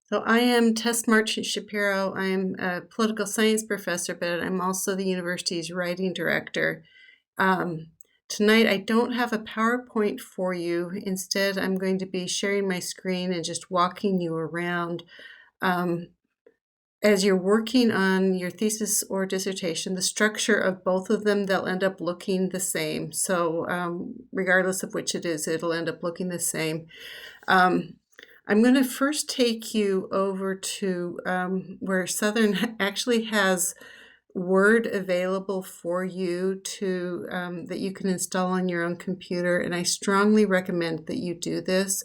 So I am Tess Marchant Shapiro. I'm a political science professor, but I'm also the university's writing director. Tonight I don't have a PowerPoint for you. Instead, I'm going to be sharing my screen and just walking you around. As you're working on your thesis or dissertation, the structure of both of them, they'll end up looking the same. So regardless of which it is, it'll end up looking the same. I'm going to first take you over to where Southern actually has Word available for you to that you can install on your own computer, and I strongly recommend that you do this.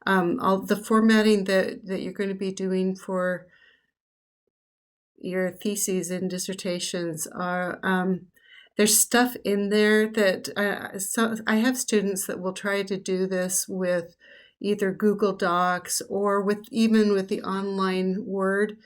All the formatting that you're going to be doing for your theses and dissertations are there's stuff in there that so I have students that will try to do this with either Google Docs or even with the online Word,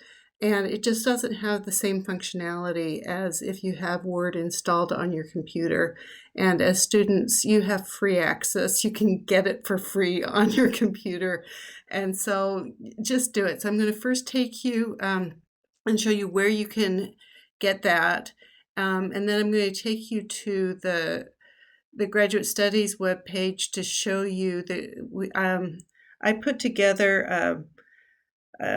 and it just doesn't have the same functionality as if you have Word installed on your computer. And as students, you have free access. You can get it for free on your computer, and so just do it. So I'm going to first take you and show you where you can get that. And then I'm going to take you to the Graduate Studies webpage to show you that I put together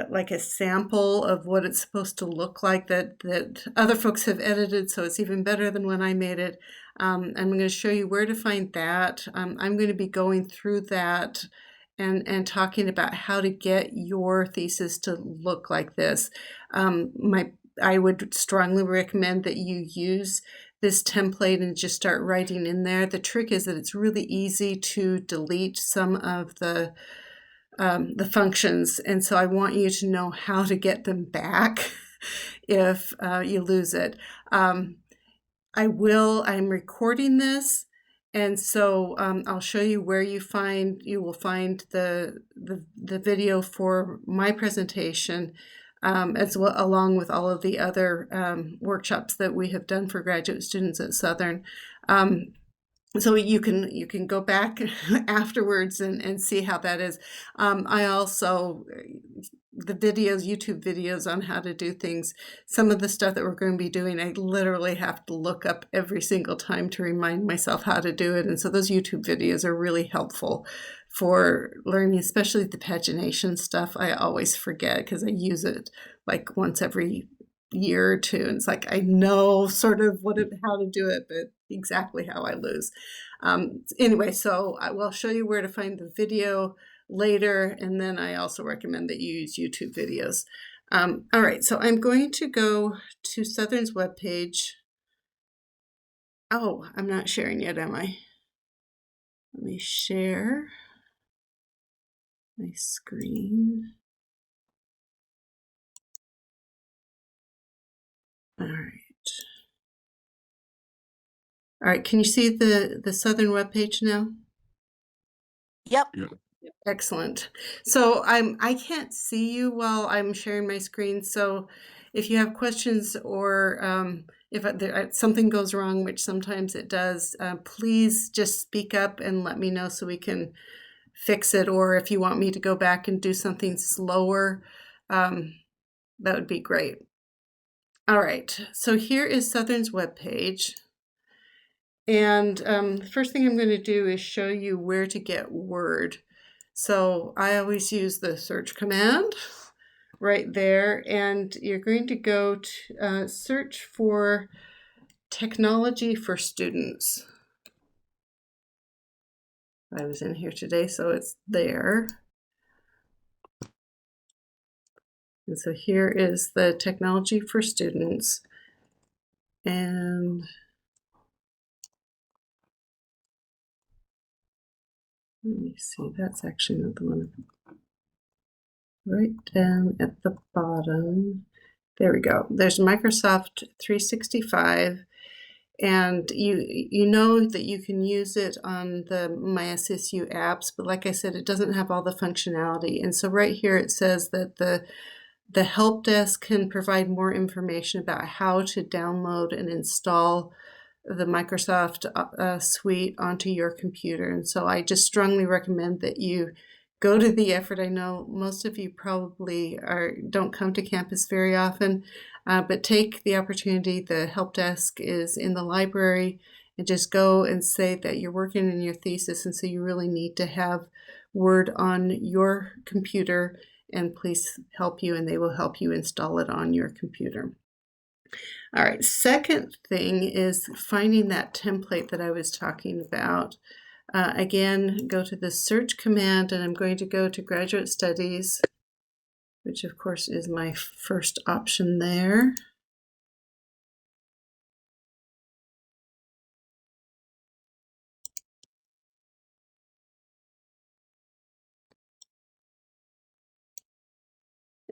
like a sample of what it's supposed to look like that other folks have edited, so it's even better than when I made it. I'm going to show you where to find that. I'm going to be going through that and talking about how to get your thesis to look like this. I would strongly recommend that you use this template and just start writing in there. The trick is that it's really easy to delete some of the functions, and so I want you to know how to get them back if you lose it. I'm recording this, and so I'll show you where you will find the video for my presentation, as well, along with all of the other workshops that we have done for graduate students at Southern. So you can go back afterwards and see how that is. I also, the videos, YouTube videos on how to do things, some of the stuff that we're going to be doing, I literally have to look up every single time to remind myself how to do it. And so those YouTube videos are really helpful for learning, especially the pagination stuff. I always forget because I use it like once every year or two, and it's like I know sort of how to do it, but exactly how I lose. Anyway, so I will show you where to find the video later, and then I also recommend that you use YouTube videos. All right, so I'm going to go to Southern's webpage. Oh, I'm not sharing yet, am I? Let me share my screen. All right. All right, can you see the Southern webpage now? Yep. Excellent. So I can't see you while I'm sharing my screen. So if you have questions or if something goes wrong, which sometimes it does, please just speak up and let me know so we can fix it. Or if you want me to go back and do something slower, that would be great. All right. So here is Southern's webpage. And the first thing I'm going to do is show you where to get Word. So I always use the search command right there, and you're going to go to search for technology for students. I was in here today, so it's there. And so here is the technology for students. And let me see, that's actually not the one. Right down at the bottom. There we go. There's Microsoft 365, and you know that you can use it on the My SCSU apps, but like I said, it doesn't have all the functionality. And so right here it says that the help desk can provide more information about how to download and install the Microsoft suite onto your computer. And so I just strongly recommend that you go to the effort. I know most of you probably don't come to campus very often, but take the opportunity. The help desk is in the library, and just go and say that you're working in your thesis, and so you really need to have Word on your computer, and please help you, and they will help you install it on your computer. All right, second thing is finding that template that I was talking about. Again, go to the search command, and I'm going to go to Graduate Studies, which of course is my first option there.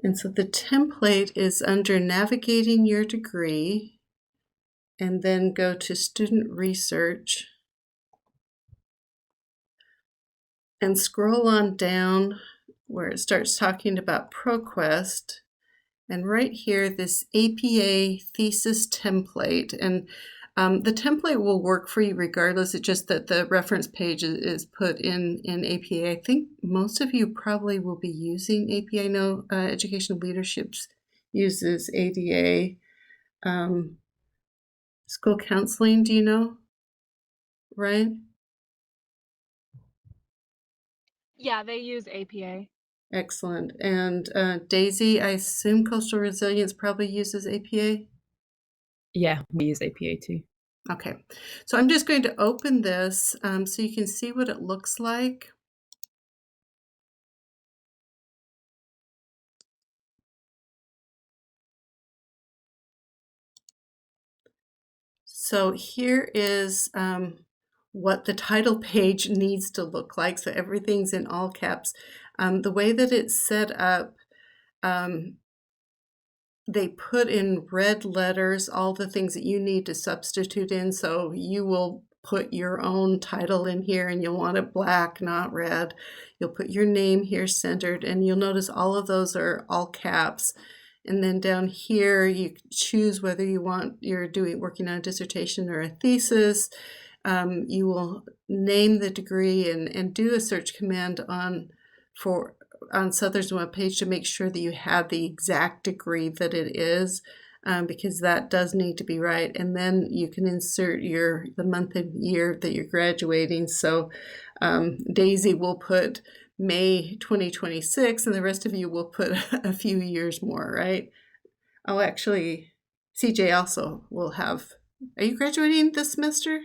And so the template is under Navigating Your Degree, and then go to Student Research, and scroll on down where it starts talking about ProQuest. And right here, this APA thesis template. And the template will work for you regardless. It's just that the reference page is put in APA. I think most of you probably will be using APA. I know Education Leadership uses ADA. School counseling, do you know? Right? Yeah, they use APA. Excellent. And Daisy, I assume Coastal Resilience probably uses APA? Yeah, we use APA too. Okay, so I'm just going to open this so you can see what it looks like. So here is what the title page needs to look like. So everything's in all caps. The way that it's set up, they put in red letters all the things that you need to substitute in. So you will put your own title in here, and you'll want it black, not red. You'll put your name here centered, and you'll notice all of those are all caps. And then down here, you choose whether you want you're working on a dissertation or a thesis. You will name the degree and do a search command on Southern's webpage to make sure that you have the exact degree that it is, because that does need to be right. And then you can insert the month and year that you're graduating. So Daisy will put May 2026, and the rest of you will put a few years more, right? Oh, actually, CJ also will have. Are you graduating this semester?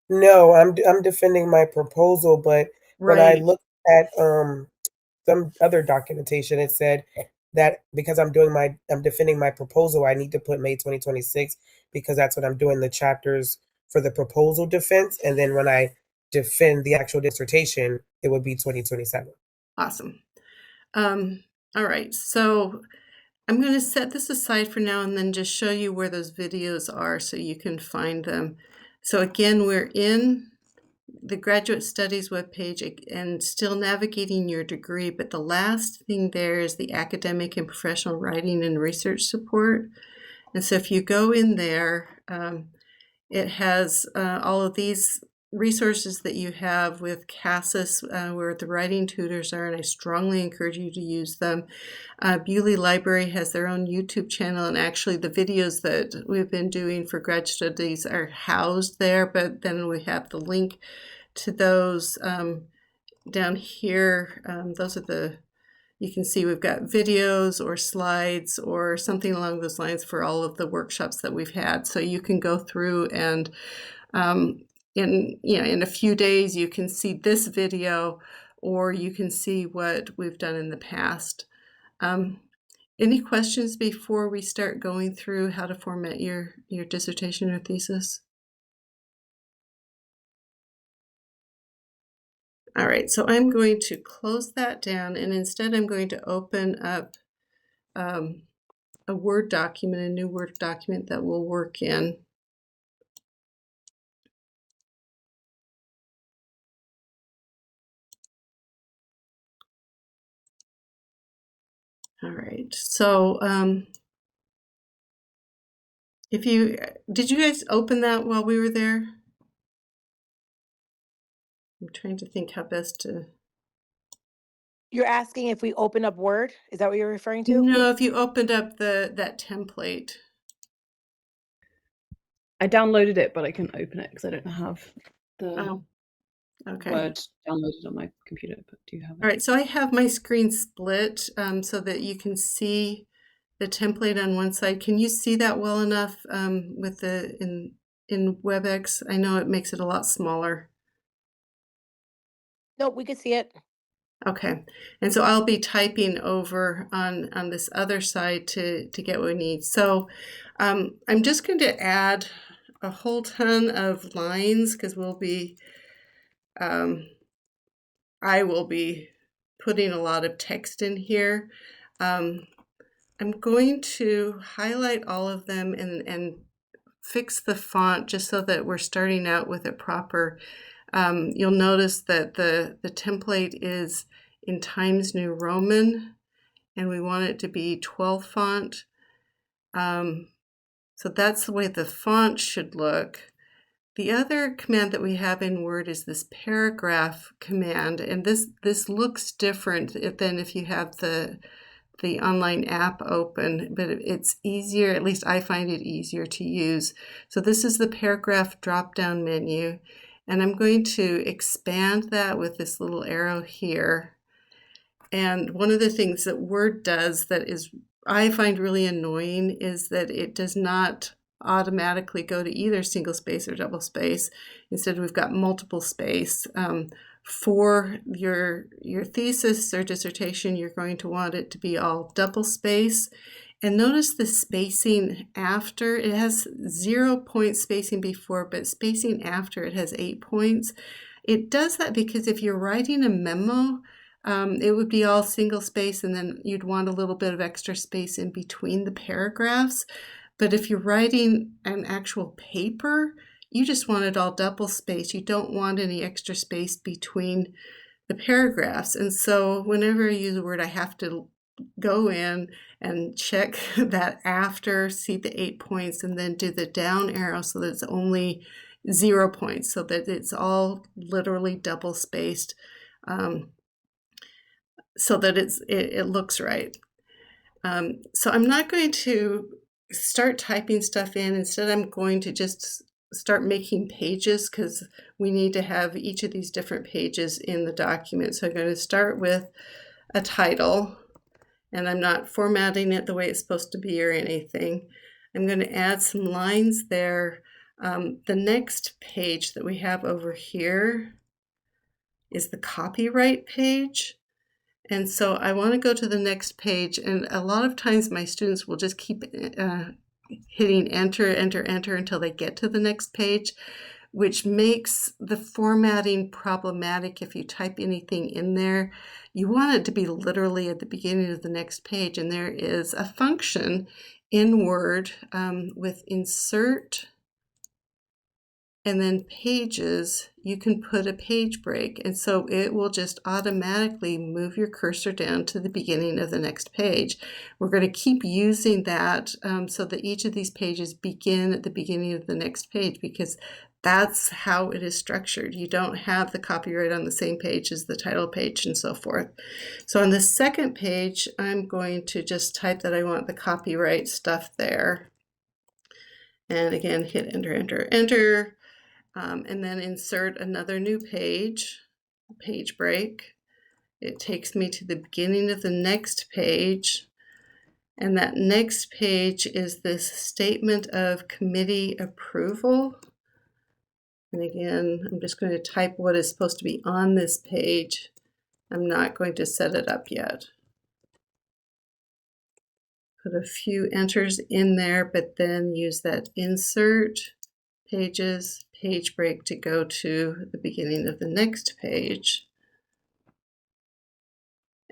No, I'm defending my proposal, but when I Right. looked at some other documentation, it said that because I'm defending my proposal, I need to put May 2026 because that's when I'm doing the chapters for the proposal defense, and then when I defend the actual dissertation, it would be 2027. Awesome. All right, so I'm going to set this aside for now and then just show you where those videos are so you can find them. So again, we're in the Graduate Studies webpage and still navigating your degree, but the last thing there is the academic and professional writing and research support. And so if you go in there, it has all of these resources that you have with CASAS, where the writing tutors are, and I strongly encourage you to use them. Bewley Library has their own YouTube channel, and actually the videos that we've been doing for grad studies are housed there, but then we have the link to those down here. Those are you can see we've got videos or slides or something along those lines for all of the workshops that we've had. So you can go through and in a few days you can see this video, or you can see what we've done in the past. Any questions before we start going through how to format your dissertation or thesis? All right, so I'm going to close that down, and instead I'm going to open up a Word document, a new Word document that we'll work in. All right, so did you guys open that while we were there? I'm trying to think how best to You're asking if we open up Word? Is that what you're referring to? No, if you opened up that template. I downloaded it, but I couldn't open it because I don't have the Oh, okay. Word downloaded on my computer. But do you have it? All right, so I have my screen split so that you can see the template on one side. Can you see that well enough with the in WebEx? I know it makes it a lot smaller. Nope, we could see it. Okay, and so I'll be typing over on this other side to get what we need. So I'm just going to add a whole ton of lines because I will be putting a lot of text in here. I'm going to highlight all of them and fix the font just so that we're starting out with it proper. You'll notice that the template is in Times New Roman, and we want it to be 12 font. So that's the way the font should look. The other command that we have in Word is this paragraph command, and this looks different than if you have the online app open, but it's easier, at least I find it easier to use. So this is the paragraph drop-down menu, and I'm going to expand that with this little arrow here. And one of the things that Word does that is I find really annoying is that it does not automatically go to either single space or double space. Instead, we've got multiple space. For your thesis or dissertation, you're going to want it to be all double space. And notice the spacing after. It has 0 point spacing before, but spacing after it has 8 points. It does that because if you're writing a memo, it would be all single space, and then you'd want a little bit of extra space in between the paragraphs. But if you're writing an actual paper, you just want it all double space. You don't want any extra space between the paragraphs. And so whenever I use a word, I have to go in and check that after, see the 8 points, and then do the down arrow so that it's only 0 points, so that it's all literally double spaced, so that it looks right. So I'm not going to start typing stuff in. Instead, I'm going to just start making pages because we need to have each of these different pages in the document. So I'm going to start with a title, and I'm not formatting it the way it's supposed to be or anything. I'm going to add some lines there. The next page that we have over here is the copyright page. And so I want to go to the next page, and a lot of times my students will just keep hitting enter, enter, enter until they get to the next page, which makes the formatting problematic if you type anything in there. You want it to be literally at the beginning of the next page, and there is a function in Word with insert and then pages. You can put a page break, and so it will just automatically move your cursor down to the beginning of the next page. We're going to keep using that so that each of these pages begin at the beginning of the next page, because that's how it is structured. You don't have the copyright on the same page as the title page and so forth. So on the second page, I'm going to just type that I want the copyright stuff there. And again, hit enter, enter, enter. And then insert another new page break. It takes me to the beginning of the next page, and that next page is this statement of committee approval. And again, I'm just going to type what is supposed to be on this page. I'm not going to set it up yet. Put a few enters in there, but then use that insert pages page break to go to the beginning of the next page.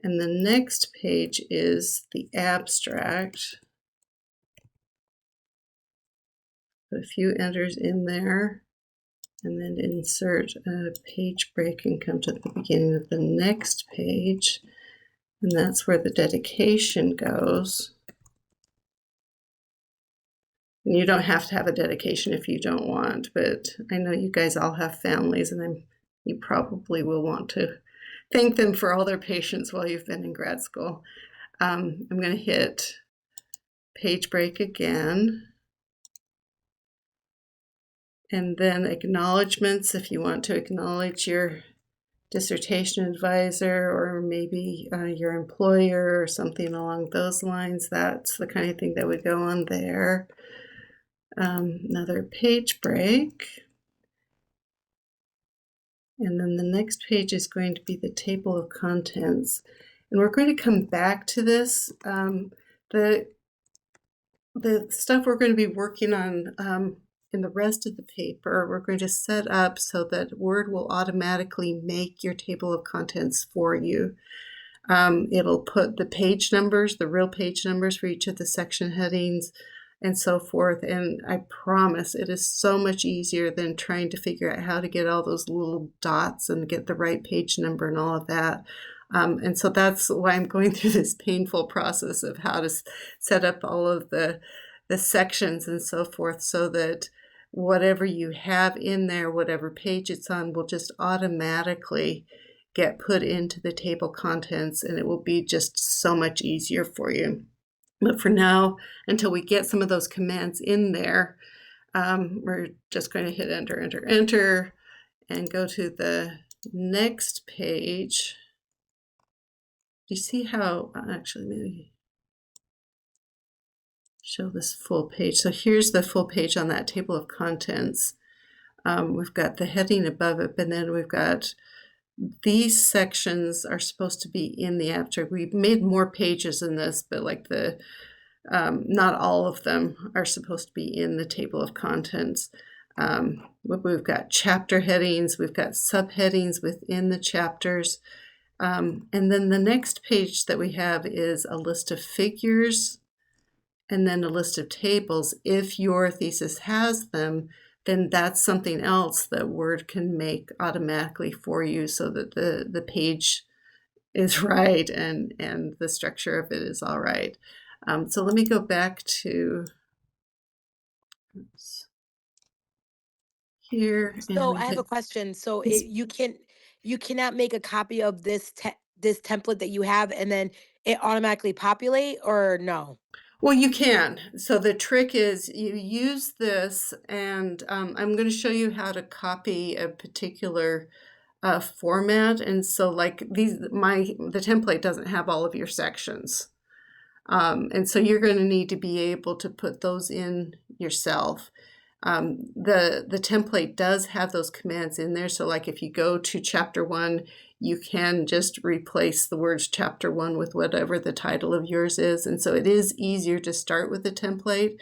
And the next page is the abstract. Put a few enters in there, and then insert a page break and come to the beginning of the next page. And that's where the dedication goes. And you don't have to have a dedication if you don't want, but I know you guys all have families, and you probably will want to thank them for all their patience while you've been in grad school. I'm going to hit page break again. And then acknowledgements, if you want to acknowledge your dissertation advisor or maybe your employer or something along those lines. That's the kind of thing that would go on there. Another page break. And then the next page is going to be the table of contents. And we're going to come back to this. The stuff we're going to be working on in the rest of the paper, we're going to set up so that Word will automatically make your table of contents for you. It'll put the page numbers, the real page numbers for each of the section headings and so forth. And I promise it is so much easier than trying to figure out how to get all those little dots and get the right page number and all of that. And so that's why I'm going through this painful process of how to set up all of the sections and so forth, so that whatever you have in there, whatever page it's on, will just automatically get put into the table contents, and it will be just so much easier for you. But for now, until we get some of those commands in there, we're just going to hit enter, enter, enter, and go to the next page. Do you see how, actually, maybe show this full page. So here's the full page on that table of contents. We've got the heading above it, but then we've got these sections are supposed to be in the abstract. We've made more pages in this, but like not all of them are supposed to be in the table of contents. We've got chapter headings, we've got subheadings within the chapters. And then the next page that we have is a list of figures and then a list of tables. If your thesis has them, then that's something else that Word can make automatically for you so that the page is right and the structure of it is all right. So let me go back to here. So I have a question. So you cannot make a copy of this template that you have and then it automatically populate, or no? Well, you can. So the trick is you use this, and I'm going to show you how to copy a particular format. And so like the template doesn't have all of your sections. And so you're going to need to be able to put those in yourself. The template does have those commands in there. So like if you go to chapter 1, you can just replace the words chapter 1 with whatever the title of yours is. And so it is easier to start with a template,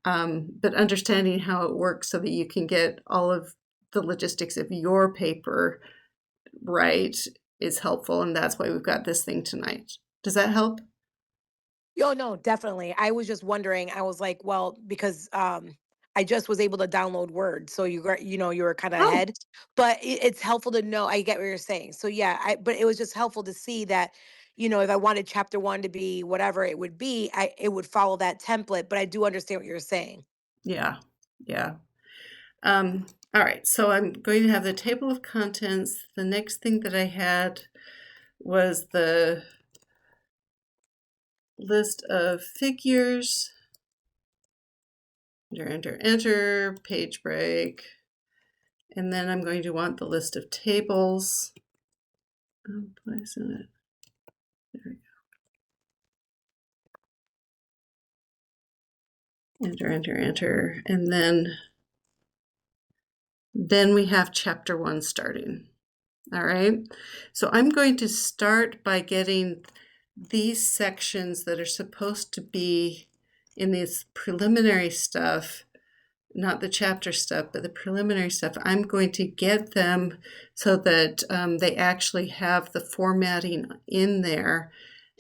but understanding how it works so that you can get all of the logistics of your paper right is helpful. And that's why we've got this thing tonight. Does that help? Oh, no, definitely. I was just wondering, I was like, well, because I just was able to download Word, so you were kind of Oh. ahead. But it's helpful to know. I get what you're saying. So yeah, but it was just helpful to see that, if I wanted chapter 1 to be whatever it would be, it would follow that template. But I do understand what you're saying. Yeah. All right, so I'm going to have the table of contents. The next thing that I had was the list of figures. Enter, enter, page break. And then I'm going to want the list of tables. Oh, why isn't it? There we go. Enter, enter, enter. And then we have chapter 1 starting. All right. So I'm going to start by getting these sections that are supposed to be in this preliminary stuff, not the chapter stuff, but the preliminary stuff. I'm going to get them so that they actually have the formatting in there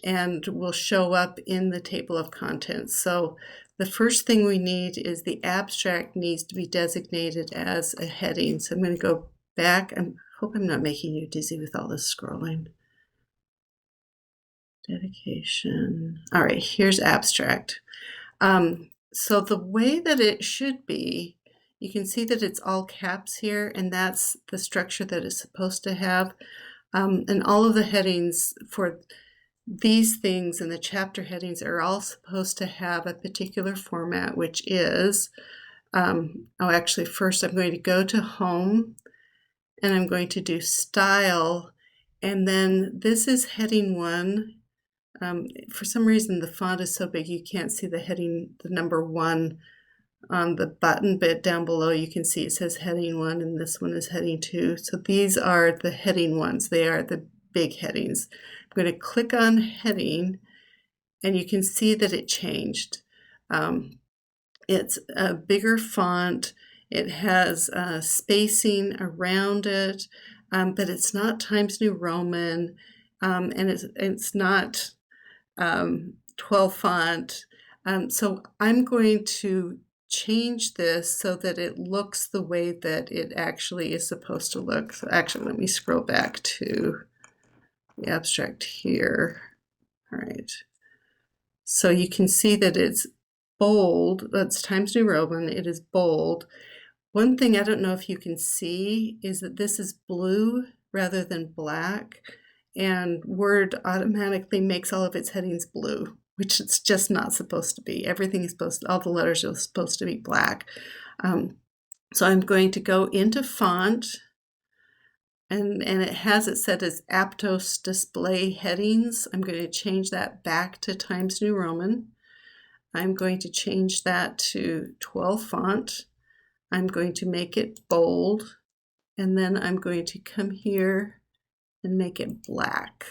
and will show up in the table of contents. So the first thing we need is the abstract needs to be designated as a heading. So I'm going to go back. I hope I'm not making you dizzy with all this scrolling. Dedication. All right, here's abstract. So the way that it should be, you can see that it's all caps here, and that's the structure that it's supposed to have. And all of the headings for these things and the chapter headings are all supposed to have a particular format, which is, actually first I'm going to go to Home, and I'm going to do Style, and then this is heading 1. For some reason the font is so big you can't see the heading, the number 1 on the button, but down below you can see it says heading 1, and this one is heading 2. So these are the heading ones. They are the big headings. I'm going to click on heading, and you can see that it changed. It's a bigger font. It has spacing around it, but it's not Times New Roman, and it's not 12 font. So I'm going to change this so that it looks the way that it actually is supposed to look. So actually, let me scroll back to the abstract here. All right. So you can see that it's bold. That's Times New Roman. It is bold. One thing I don't know if you can see is that this is blue rather than black, and Word automatically makes all of its headings blue, which it's just not supposed to be. Everything is supposed to, all the letters are supposed to be black. So I'm going to go into font, and it has it set as Aptos display headings. I'm going to change that back to Times New Roman. I'm going to change that to 12 font. I'm going to make it bold, and then I'm going to come here and make it black.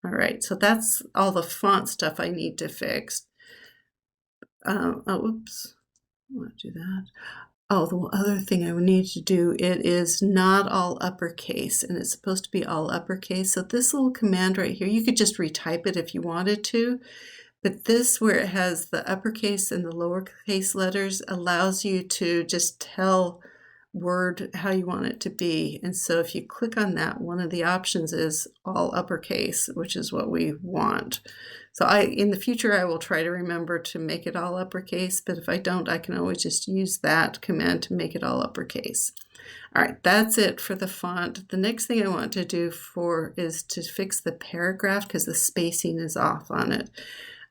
All right, so that's all the font stuff I need to fix. Oops, I want to do that. Oh, the other thing I would need to do, it is not all uppercase, and it's supposed to be all uppercase. So this little command right here, you could just retype it if you wanted to, but this, where it has the uppercase and the lowercase letters, allows you to just tell Word how you want it to be. And so if you click on that, one of the options is all uppercase, which is what we want. So in the future, I will try to remember to make it all uppercase, but if I don't, I can always just use that command to make it all uppercase. All right, that's it for the font. The next thing I want to do is to fix the paragraph because the spacing is off on it.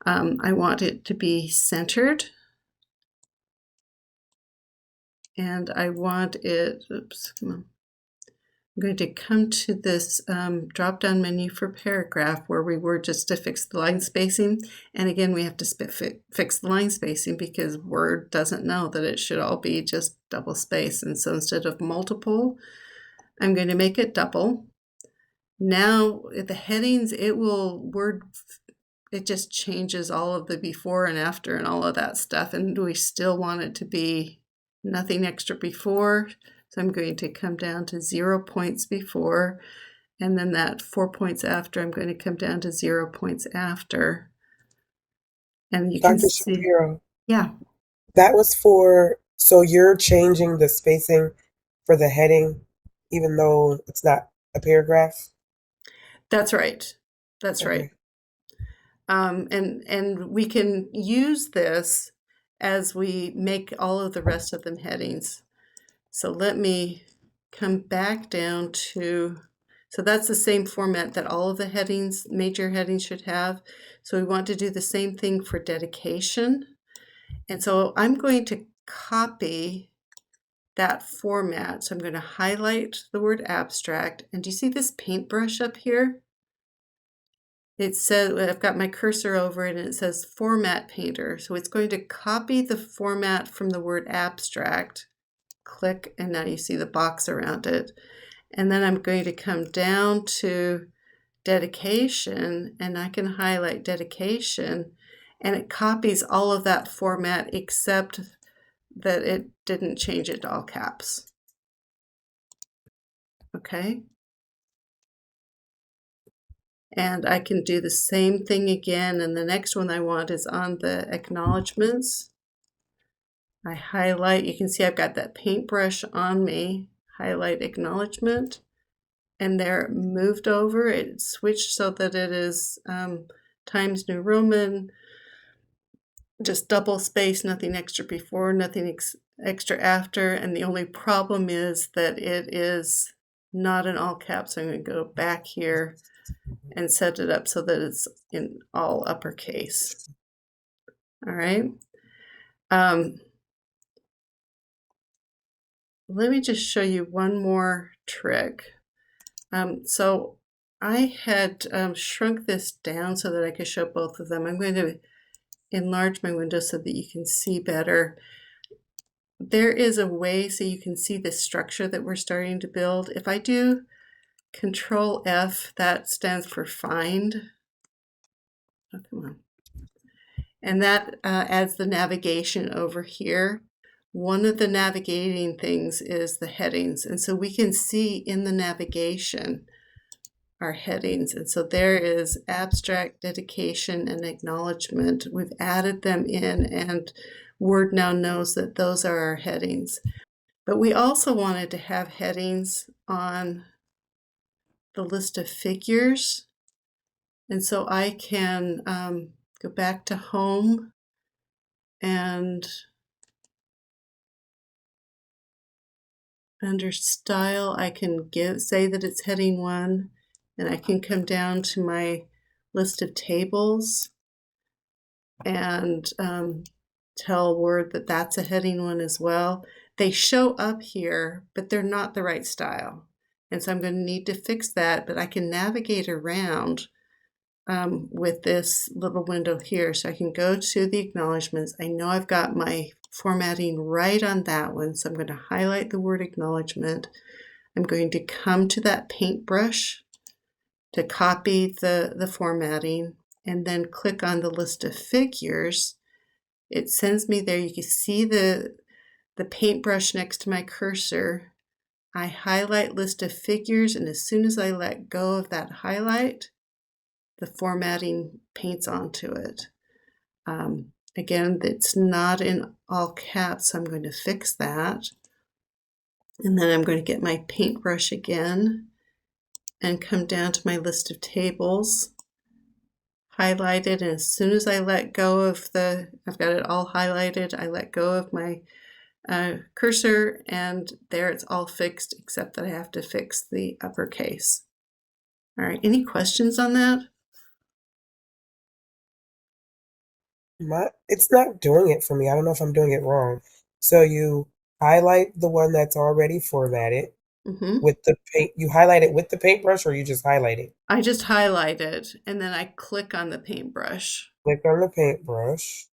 I want it to be centered. And I want it, oops, come on. I'm going to come to this drop-down menu for paragraph where we were just to fix the line spacing. And again, we have to fix the line spacing because Word doesn't know that it should all be just double space. And so instead of multiple, I'm going to make it double. Now, the headings, it just changes all of the before and after and all of that stuff. And we still want it to be nothing extra before. So I'm going to come down to 0 points before, and then that 4 points after, I'm going to come down to 0 points after. And you can Dr. see, Shapiro, yeah, that was so you're changing the spacing for the heading, even though it's not a paragraph? that's right. That's right. And we can use this as we make all of the rest of them headings. So let me come back down to, so that's the same format that all of the headings, major headings, should have. So we want to do the same thing for dedication. And so I'm going to copy that format. So I'm going to highlight the word abstract. And do you see this paintbrush up here? It says, I've got my cursor over it and it says Format Painter. So it's going to copy the format from the word abstract. Click, and now you see the box around it. And then I'm going to come down to dedication, and I can highlight dedication, and it copies all of that format except that it didn't change it to all caps. Okay. And I can do the same thing again, and the next one I want is on the acknowledgements. I highlight, you can see I've got that paintbrush on me, highlight acknowledgement, and they're moved over. It switched so that it is Times New Roman, just double space, nothing extra before, nothing extra after, and the only problem is that it is not in all caps. I'm going to go back here and set it up so that it's in all uppercase. All right. Let me just show you one more trick. So I had shrunk this down so that I could show both of them. I'm going to enlarge my window so that you can see better. There is a way so you can see the structure that we're starting to build. If I do Control F, that stands for find. Oh, come on. And that adds the navigation over here. One of the navigating things is the headings. And so we can see in the navigation our headings. And so there is abstract, dedication, and acknowledgement. We've added them in, and Word now knows that those are our headings. But we also wanted to have headings on the list of figures. And so I can go back to home and under style, I can say that it's heading 1, and I can come down to my list of tables and tell Word that that's a heading 1 as well. They show up here, but they're not the right style. And so I'm going to need to fix that, but I can navigate around with this little window here. So I can go to the acknowledgements. I know I've got my formatting right on that one. So I'm going to highlight the word acknowledgement. I'm going to come to that paintbrush to copy the formatting and then click on the list of figures. It sends me there. You can see the paintbrush next to my cursor. I highlight list of figures, and as soon as I let go of that highlight, the formatting paints onto it. Again, it's not in all caps, so I'm going to fix that. And then I'm going to get my paintbrush again and come down to my list of tables, highlight it, and as soon as I let go of I've got it all highlighted, I let go of my cursor, and there it's all fixed, except that I have to fix the uppercase. All right, any questions on that? It's not doing it for me. I don't know if I'm doing it wrong. So you highlight the one that's already formatted with the paint. You highlight it with the paintbrush, or you just highlight it? I just highlight it, and then I click on the paintbrush. Click on the paintbrush.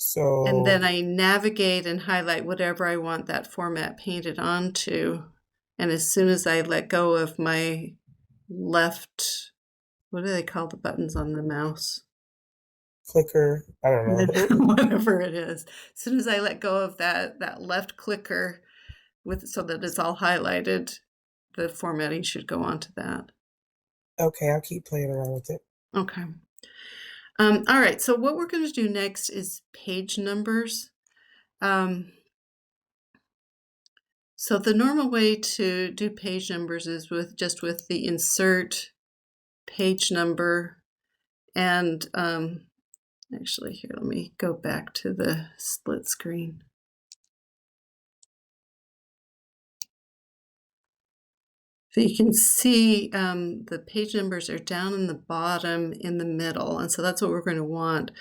So and then I navigate and highlight whatever I want that format painted onto. And as soon as I let go of my left, what do they call the buttons on the mouse? Clicker, I don't know. Whatever it is. As soon as I let go of that left clicker so that it's all highlighted, the formatting should go onto that. Okay, I'll keep playing around with it. Okay. All right, so what we're going to do next is page numbers. So the normal way to do page numbers is with the insert page number. And actually here, let me go back to the split screen. So you can see the page numbers are down in the bottom in the middle. And so that's what we're going to want.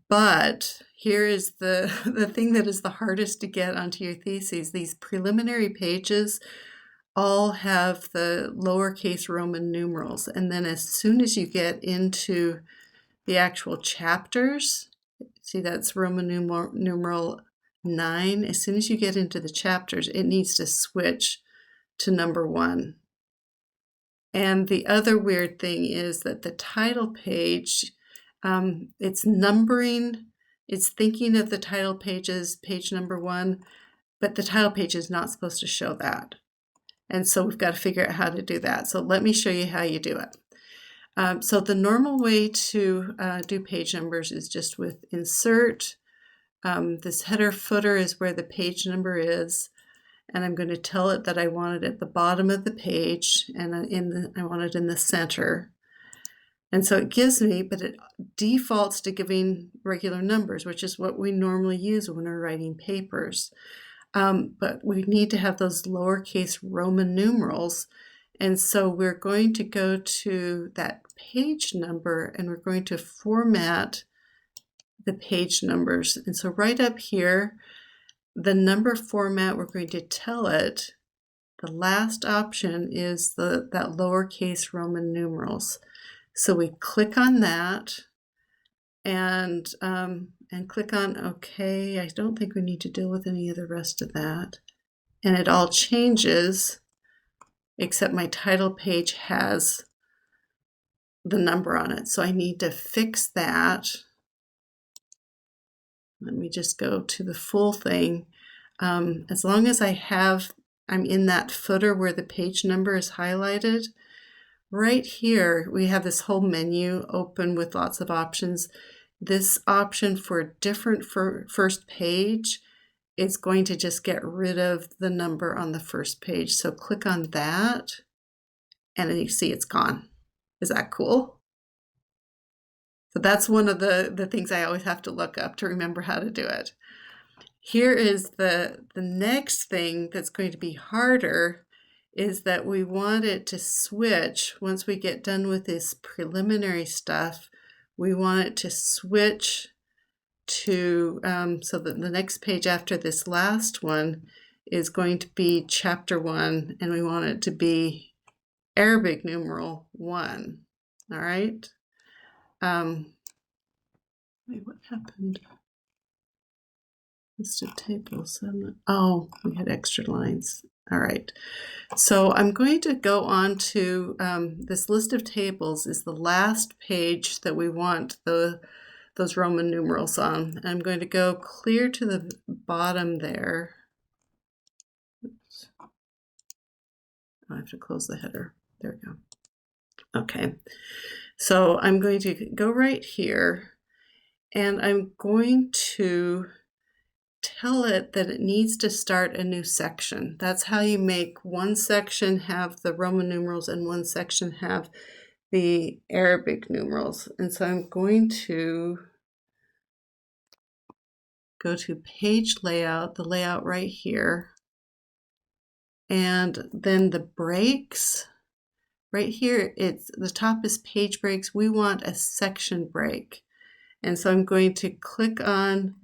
But here is the thing that is the hardest to get onto your theses. These preliminary pages all have the lowercase Roman numerals. And then as soon as you get into the actual chapters, see that's Roman numeral 9. As soon as you get into the chapters, it needs to switch to number 1. And the other weird thing is that the title page, it's numbering, it's thinking of the title page as page number 1, but the title page is not supposed to show that. And so we've got to figure out how to do that. So let me show you how you do it. So the normal way to do page numbers is just with insert. This header footer is where the page number is. And I'm going to tell it that I want it at the bottom of the page, and I want it in the center. And so it gives me, but it defaults to giving regular numbers, which is what we normally use when we're writing papers. but we need to have those lowercase Roman numerals. And so we're going to go to that page number and we're going to format the page numbers. And so right up here, the number format, we're going to tell it the last option is that lowercase Roman numerals. So we click on that and click on OK. I don't think we need to deal with any of the rest of that. And it all changes, except my title page has the number on it. So I need to fix that. Let me just go to the full thing. As long as I'm in that footer where the page number is highlighted, right here we have this whole menu open with lots of options. This option for different first page is going to just get rid of the number on the first page. So click on that and then you see it's gone. Is that cool? So that's one of the things I always have to look up to remember how to do it. Here is the next thing that's going to be harder is that we want it to switch. Once we get done with this preliminary stuff, we want it to switch to, so that the next page after this last one is going to be chapter 1, and we want it to be Arabic numeral 1. All right. Wait, what happened? List of tables. Oh, we had extra lines. All right. So I'm going to go on to this list of tables is the last page that we want those Roman numerals on. I'm going to go clear to the bottom there. Oops. I have to close the header. There we go. Okay. So I'm going to go right here and I'm going to tell it that it needs to start a new section. That's how you make one section have the Roman numerals and one section have the Arabic numerals. And so I'm going to go to page layout, the layout right here, and then the breaks. Right here, the top is page breaks. We want a section break. And so I'm going to click on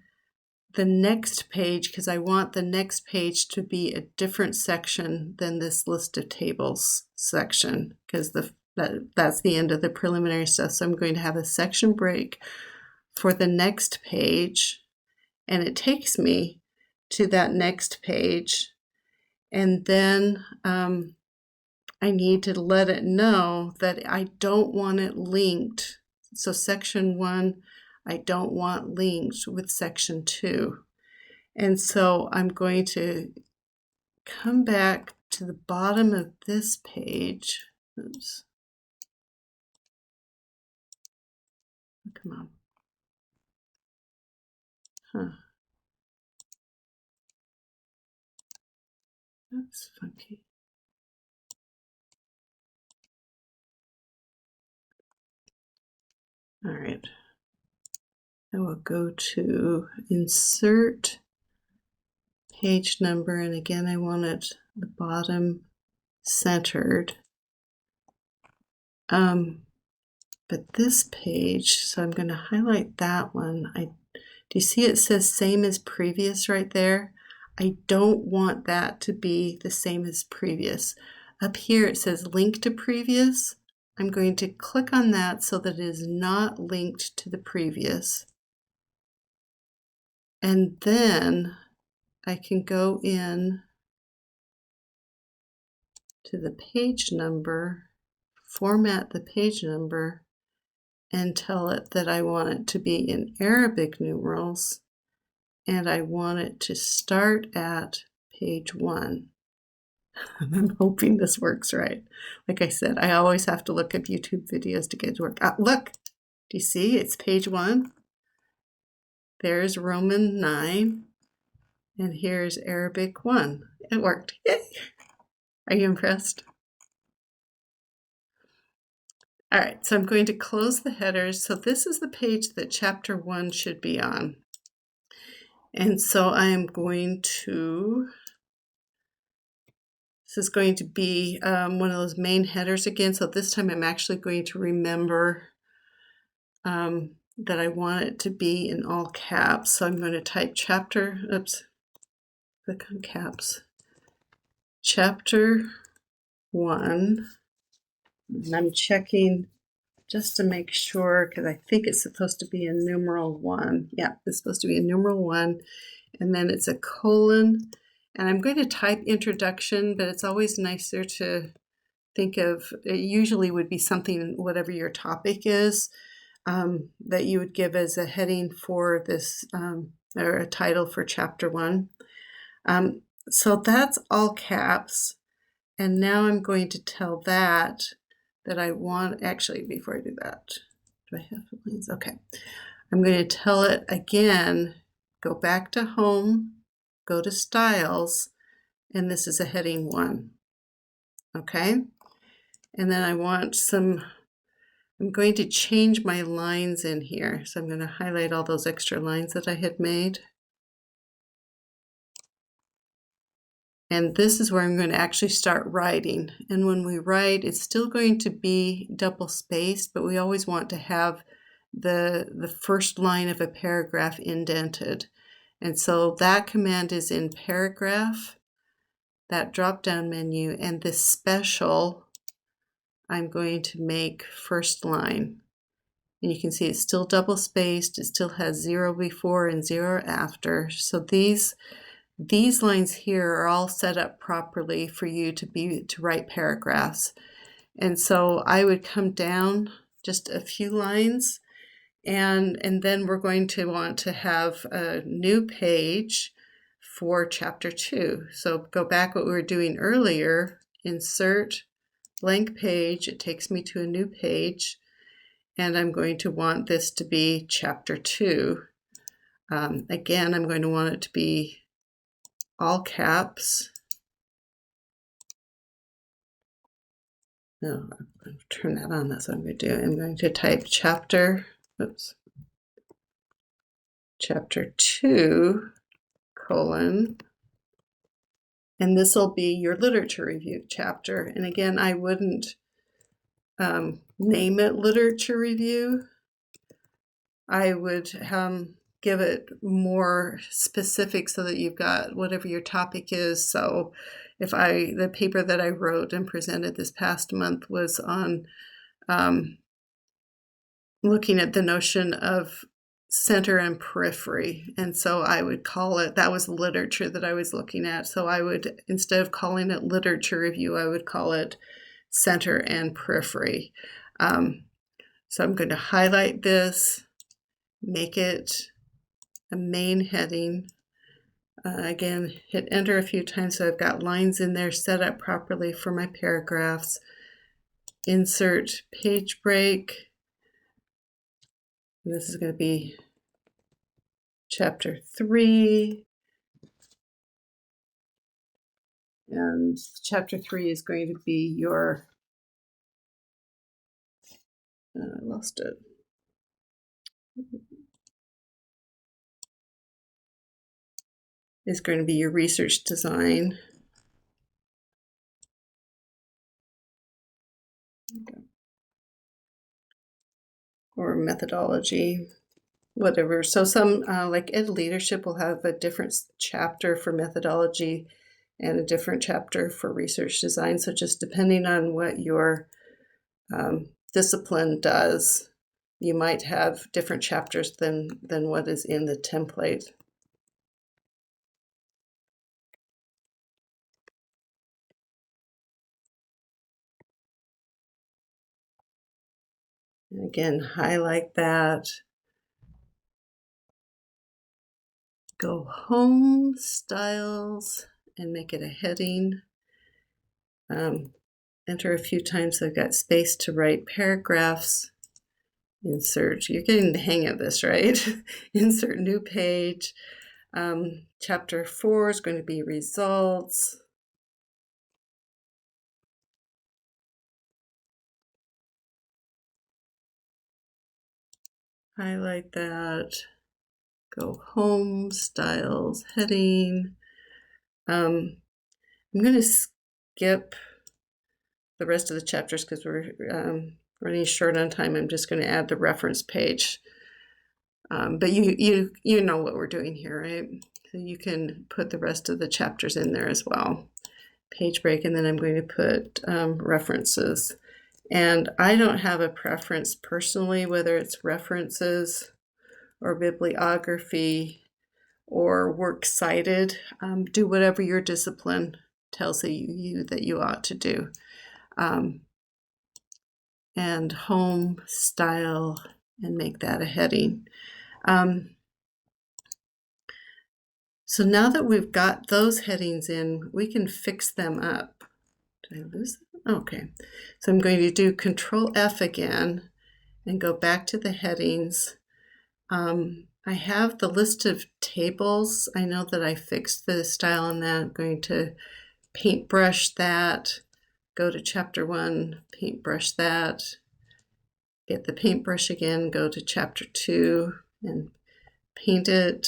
the next page because I want the next page to be a different section than this list of tables section because that's the end of the preliminary stuff. So I'm going to have a section break for the next page, and it takes me to that next page. And then I need to let it know that I don't want it linked. So section 1, I don't want linked with section 2. And so I'm going to come back to the bottom of this page. Oops. Come on. Huh. That's funky. All right. I will go to insert page number, and again I want it the bottom centered. But this page, so I'm going to highlight that one. Do you see it says same as previous right there? I don't want that to be the same as previous. Up here it says link to previous. I'm going to click on that so that it is not linked to the previous. And then I can go in to the page number, format the page number, and tell it that I want it to be in Arabic numerals, and I want it to start at page 1. I'm hoping this works right. Like I said, I always have to look up YouTube videos to get it to work. Look, do you see? It's page 1. There's Roman 9, and here's Arabic 1. It worked. Yay! Are you impressed? All right, so I'm going to close the headers. So this is the page that chapter 1 should be on. And so I am going to, this is going to be one of those main headers again. So this time I'm actually going to remember that I want it to be in all caps. So I'm going to type chapter, click on caps, chapter 1. And I'm checking just to make sure, because I think it's supposed to be in numeral 1. Yeah, it's supposed to be in numeral 1. And then it's a colon. And I'm going to type introduction, but it's always nicer to think of, it usually would be something, whatever your topic is, that you would give as a heading for this, or a title for chapter 1. So that's all caps. And now I'm going to tell that I want, actually, before I do that, do I have the lines? Okay. I'm going to tell it again, go back to home, go to styles, and this is a heading 1. Okay. And then I want some, I'm going to change my lines in here. So I'm going to highlight all those extra lines that I had made. And this is where I'm going to actually start writing. And when we write, it's still going to be double spaced, but we always want to have the first line of a paragraph indented. And so that command is in paragraph, that drop-down menu, and this special, I'm going to make first line. And you can see it's still double spaced, it still has 0 before and 0 after. So these lines here are all set up properly for you to write paragraphs. And so I would come down just a few lines, and then we're going to want to have a new page for chapter 2. So go back what we were doing earlier, insert blank page, it takes me to a new page, and I'm going to want this to be chapter 2. Again, I'm going to want it to be all caps. No, I'm going to turn that on. That's what I'm going to do. I'm going to type chapter 2, colon, and this will be your literature review chapter. And again, I wouldn't name it literature review. I would give it more specific so that you've got whatever your topic is. So if the paper that I wrote and presented this past month was on looking at the notion of center and periphery. And so I would call it, that was the literature that I was looking at. So I would, instead of calling it literature review, I would call it center and periphery. So I'm going to highlight this, make it a main heading. Again, hit enter a few times so I've got lines in there set up properly for my paragraphs. Insert page break. This is going to be chapter 3. And chapter 3 is going to be your, I lost it. Is going to be your research design. Okay. Or methodology, whatever. So some, like Ed Leadership will have a different chapter for methodology and a different chapter for research design. So just depending on what your discipline does, you might have different chapters than what is in the template. And again, highlight that. Go home, styles, and make it a heading. Enter a few times so I've got space to write paragraphs. Insert, you're getting the hang of this, right? Insert new page. Chapter 4 is going to be results. Highlight that. go home, styles, heading. I'm going to skip the rest of the chapters because we're running short on time. I'm just going to add the reference page. But you know what we're doing here, right? So you can put the rest of the chapters in there as well. Page break, and then I'm going to put references. And I don't have a preference personally, whether it's references or bibliography or works cited. Do whatever your discipline tells you that you ought to do. And home, style, and make that a heading. So now that we've got those headings in, we can fix them up. Did I lose them? Okay. So I'm going to do Control F again and go back to the headings. I have the list of tables. I know that I fixed the style on that. I'm going to paintbrush that, go to chapter 1, paintbrush that, get the paintbrush again, go to chapter 2 and paint it,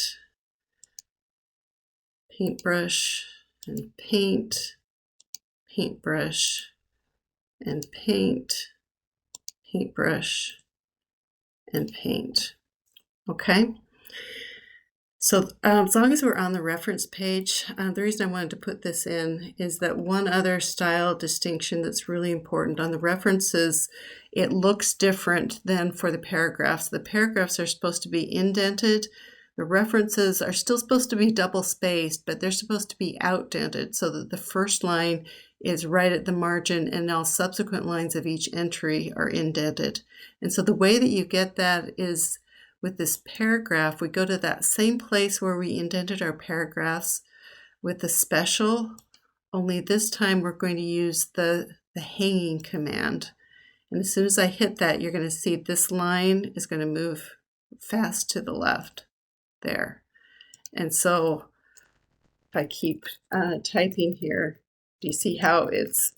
paintbrush and paint, paintbrush and paint, paintbrush and paint. Okay. So as long as we're on the reference page, the reason I wanted to put this in is that one other style distinction that's really important. On the references, it looks different than for the paragraphs. The paragraphs are supposed to be indented. The references are still supposed to be double spaced, but they're supposed to be outdented so that the first line is right at the margin and all subsequent lines of each entry are indented. And so the way that you get that is with this paragraph, we go to that same place where we indented our paragraphs with the special, only this time we're going to use the hanging command. And as soon as I hit that, you're going to see this line is going to move fast to the left there. And so if I keep typing here, do you see how it's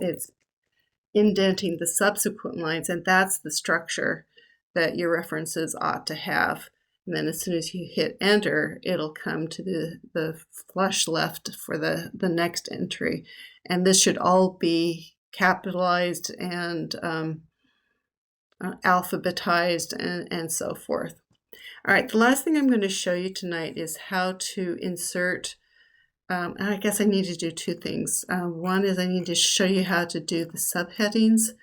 indenting the subsequent lines? And that's the structure that your references ought to have. And then as soon as you hit enter, it'll come to the flush left for the next entry. And this should all be capitalized and alphabetized and so forth. All right, the last thing I'm going to show you tonight is how to insert, I guess I need to do two things. One is I need to show you how to do the subheadings.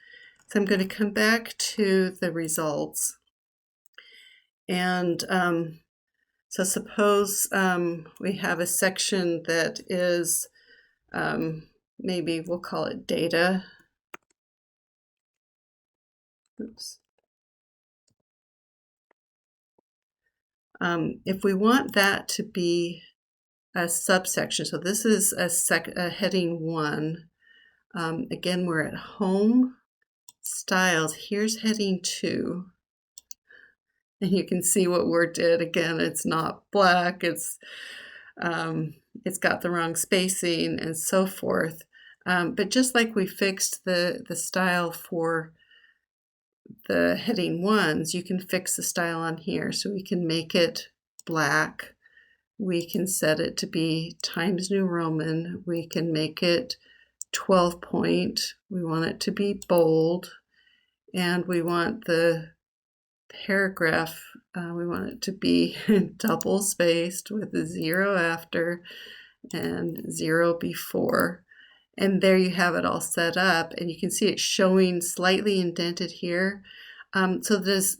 So I'm going to come back to the results. And so suppose we have a section that is, maybe we'll call it data. Oops. If we want that to be a subsection, so this is a heading 1. Again, we're at home, styles. Here's heading 2. And you can see what Word did. Again, it's not black. It's got the wrong spacing and so forth. But just like we fixed the style for the heading 1s, you can fix the style on here. So we can make it black. We can set it to be Times New Roman. We can make it 12 point. We want it to be bold. And we want the paragraph, we want it to be double spaced with a 0 after and 0 before. And there you have it all set up, and you can see it showing slightly indented here. So this,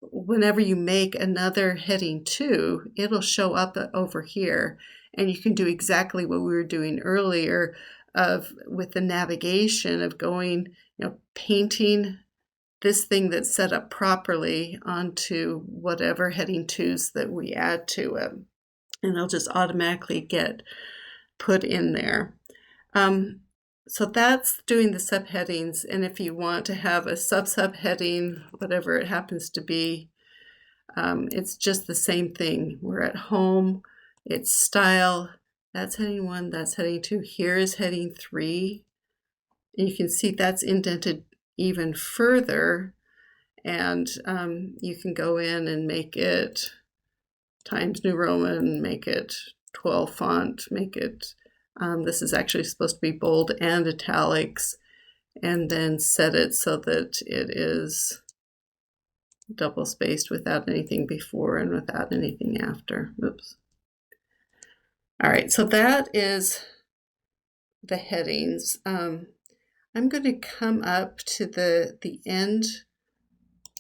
whenever you make another heading 2, it'll show up over here, and you can do exactly what we were doing earlier with the navigation of going, painting this thing that's set up properly onto whatever heading 2s that we add to it. And they'll just automatically get put in there. So that's doing the subheadings. And if you want to have a subheading, whatever it happens to be, it's just the same thing. We're at home, it's style, that's heading 1, that's heading 2. Here is heading 3. And you can see that's indented even further, and you can go in and make it Times New Roman, make it 12 font, make it, this is actually supposed to be bold and italics, and then set it so that it is double spaced without anything before and without anything after. Oops. All right, so that is the headings. I'm going to come up to the end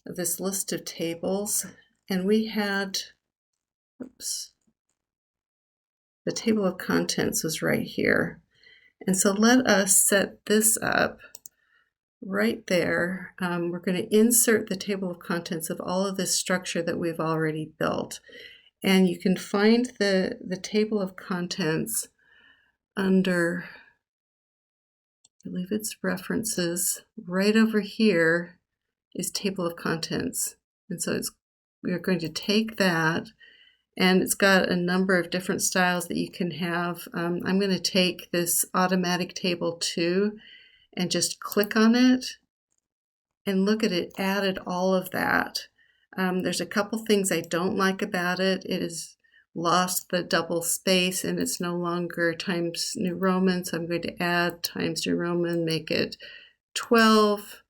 of this list of tables, and we had, oops, the table of contents was right here. And so let us set this up right there. We're going to insert the table of contents of all of this structure that we've already built. And you can find the table of contents under, I believe it's references. Right over here is table of contents. And so we're going to take that, and it's got a number of different styles that you can have. I'm going to take this automatic table 2 and just click on it, and look at it added all of that. There's a couple things I don't like about it. It has lost the double space, and it's no longer Times New Roman, so I'm going to add Times New Roman, make it 12,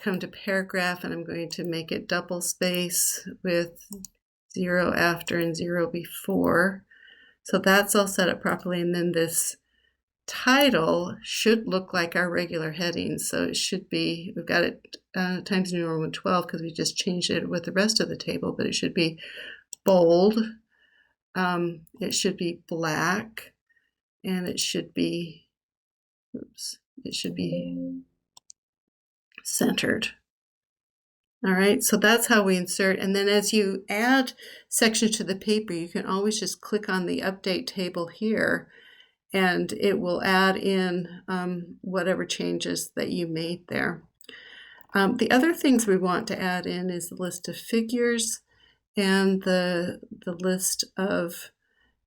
come to paragraph, and I'm going to make it double space with 0 after and 0 before. So that's all set up properly, and then this title should look like our regular headings. So it should be, we've got it Times New Roman 12 because we just changed it with the rest of the table, but it should be bold, it should be black, and it should be, oops, it should be centered. All right, so that's how we insert. And then as you add sections to the paper, you can always just click on the update table here, and it will add in whatever changes that you made there. The other things we want to add in is the list of figures and the list of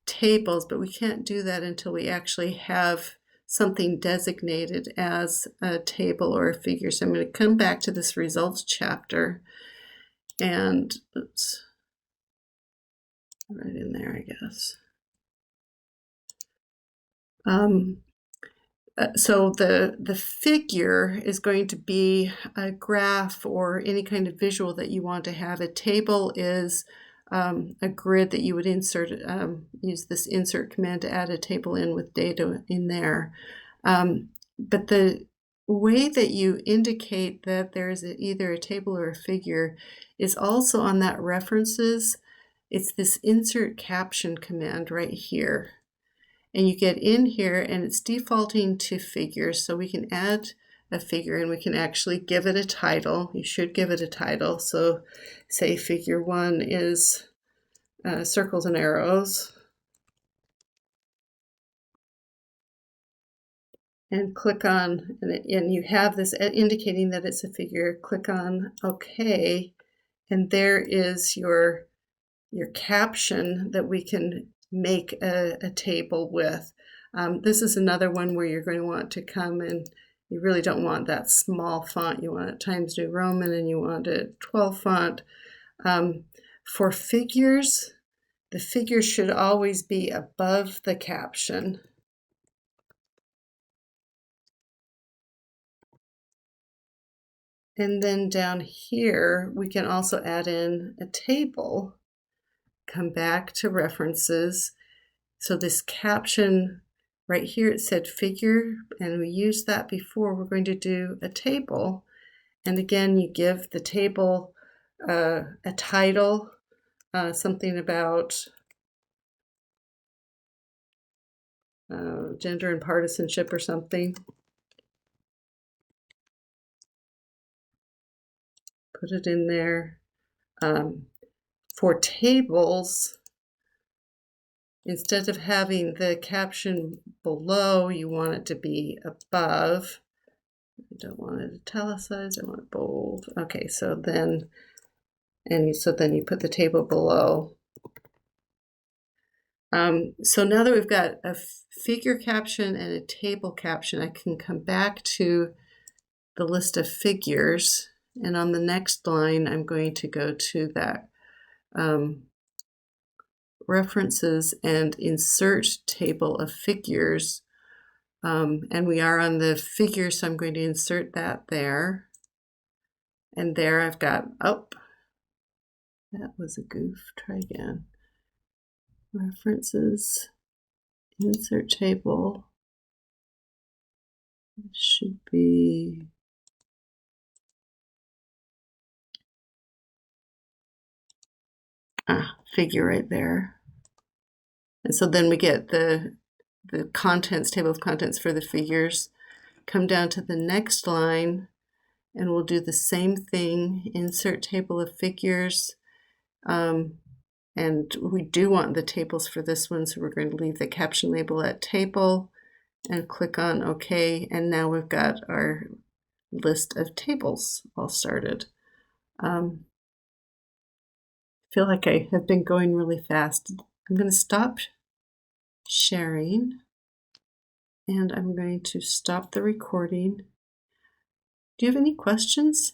tables, but we can't do that until we actually have something designated as a table or a figure. So I'm going to come back to this results chapter, and oops, right in there, I guess. So the figure is going to be a graph or any kind of visual that you want to have. A table is a grid that you would insert, use this insert command to add a table in with data in there. But the way that you indicate that there's either a table or a figure is also on that references. It's this insert caption command right here. And you get in here, and it's defaulting to figures, so we can add a figure, and we can actually give it a title. You should give it a title. So say figure 1 is circles and arrows. And click on, and you have this indicating that it's a figure. Click on OK, and there is your caption that we can make a table with. This is another one where you're going to want to come, and you really don't want that small font. You want it Times New Roman, and you want it 12 font. For figures, the figure should always be above the caption. And then down here, we can also add in a table. Come back to references. So this caption right here, it said figure, and we used that before. We're going to do a table. And again, you give the table a title, something about gender and partisanship or something. Put it in there. For tables, instead of having the caption below, you want it to be above. I don't want it italicized, I want it bold. Okay, so then, so then you put the table below. So now that we've got a figure caption and a table caption, I can come back to the list of figures, and on the next line, I'm going to go to that references and insert table of figures. And we are on the figure, so I'm going to insert that there. And there I've got, oh, that was a goof. Try again. References, insert table. It should be figure right there. And so then we get the contents, table of contents for the figures. Come down to the next line, and we'll do the same thing, insert table of figures. And we do want the tables for this one, so we're going to leave the caption label at table and click on OK. And now we've got our list of tables all started. I feel like I have been going really fast. I'm going to stop sharing, and I'm going to stop the recording. Do you have any questions?